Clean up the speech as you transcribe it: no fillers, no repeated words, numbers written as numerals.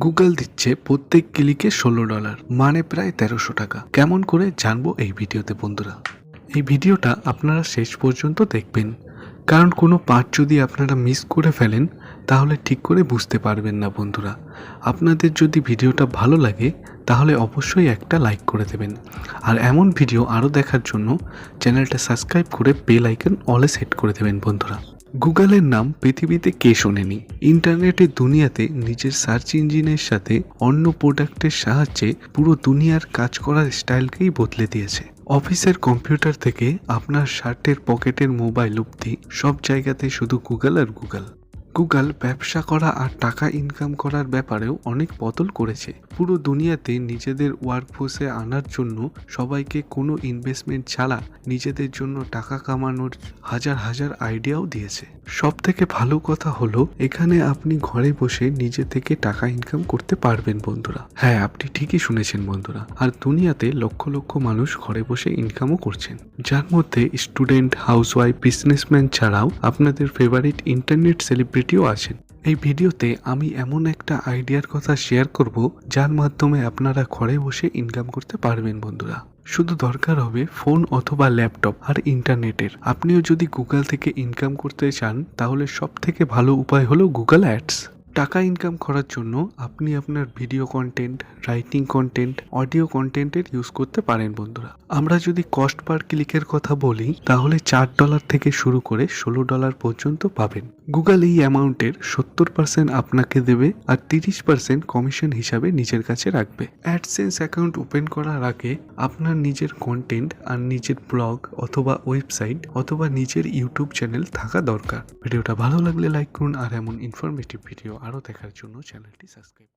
Google দিচ্ছে প্রত্যেক ক্লিকে $16, মানে প্রায় 1300 টাকা। কেমন করে জানবো এই ভিডিওতে বন্ধুরা। এই ভিডিওটা আপনারা শেষ পর্যন্ত দেখবেন, কারণ কোনো পার্ট যদি আপনারা মিস করে ফেলেন তাহলে ঠিক করে বুঝতে পারবেন না বন্ধুরা। আপনাদের যদি ভিডিওটা ভালো লাগে তাহলে অবশ্যই একটা লাইক করে দেবেন, আর এমন ভিডিও আরও দেখার জন্য চ্যানেলটা সাবস্ক্রাইব করে বেল আইকন অলে সেট করে দেবেন বন্ধুরা। গুগলের নাম পৃথিবীতে কে শোনেনি। ইন্টারনেটের দুনিয়াতে নিজের সার্চ ইঞ্জিনের সাথে অন্য প্রোডাক্টের সাহায্যে পুরো দুনিয়ার কাজ করার স্টাইলকেই বদলে দিয়েছে। অফিসের কম্পিউটার থেকে আপনার শার্টের পকেটের মোবাইল অবধি সব জায়গাতে শুধু গুগল আর গুগল। গুগল ব্যবসা করা আর টাকা ইনকাম করার ব্যাপারেও অনেক বদল করেছে। পুরো দুনিয়াতে নিজেদের ওয়ার্কফোর্সে আনার জন্য সবাইকে কোনো ইনভেস্টমেন্ট ছাড়া নিজেদের জন্য টাকা কামানোর হাজার হাজার আইডিয়াও দিয়েছে। সব থেকে ভালো কথা হলো এখানে আপনি ঘরে বসে নিজে থেকে টাকা ইনকাম করতে পারবেন বন্ধুরা। হ্যাঁ, আপনি ঠিকই শুনেছেন বন্ধুরা। আর দুনিয়াতে লক্ষ লক্ষ মানুষ ঘরে বসে ইনকামও করছেন, যার মধ্যে স্টুডেন্ট, হাউসওয়াইফ, বিজনেসম্যান ছাড়াও আপনাদের ফেভারিট ইন্টারনেট সেলিব্রিটিও আছেন। এই ভিডিওতে আমি এমন একটা আইডিয়ার কথা শেয়ার করব যার মাধ্যমে আপনারা ঘরে বসে ইনকাম করতে পারবেন বন্ধুরা। শুধু দরকার হবে ফোন অথবা ল্যাপটপ আর ইন্টারনেটের। আপনিও যদি গুগল থেকে ইনকাম করতে চান তাহলে সব থেকে ভালো উপায় হলো গুগল অ্যাডস। টাকা ইনকাম করার জন্য আপনি আপনার video content, writing content, audio কন্টেন্টের ইউজ করতে পারেন বন্ধুরা। আমরা যদি কস্ট পার ক্লিকের কথা বলি তাহলে $4 থেকে শুরু করে $16 পর্যন্ত পাবেন। গুগল এই অ্যামাউন্টের 70% আপনাকে দেবে আর 30% কমিশন হিসাবে নিজের কাছে রাখবে। অ্যাডসেন্স অ্যাকাউন্ট ওপেন করার আগে আপনার নিজের কন্টেন্ট আর নিজের ব্লগ অথবা ওয়েবসাইট অথবা নিজের ইউটিউব চ্যানেল থাকা দরকার। ভিডিওটা ভালো লাগলে লাইক করুন, আর এমন ইনফরমেটিভ ভিডিও আরও দেখার জন্য চ্যানেলটি সাবস্ক্রাইব করুন।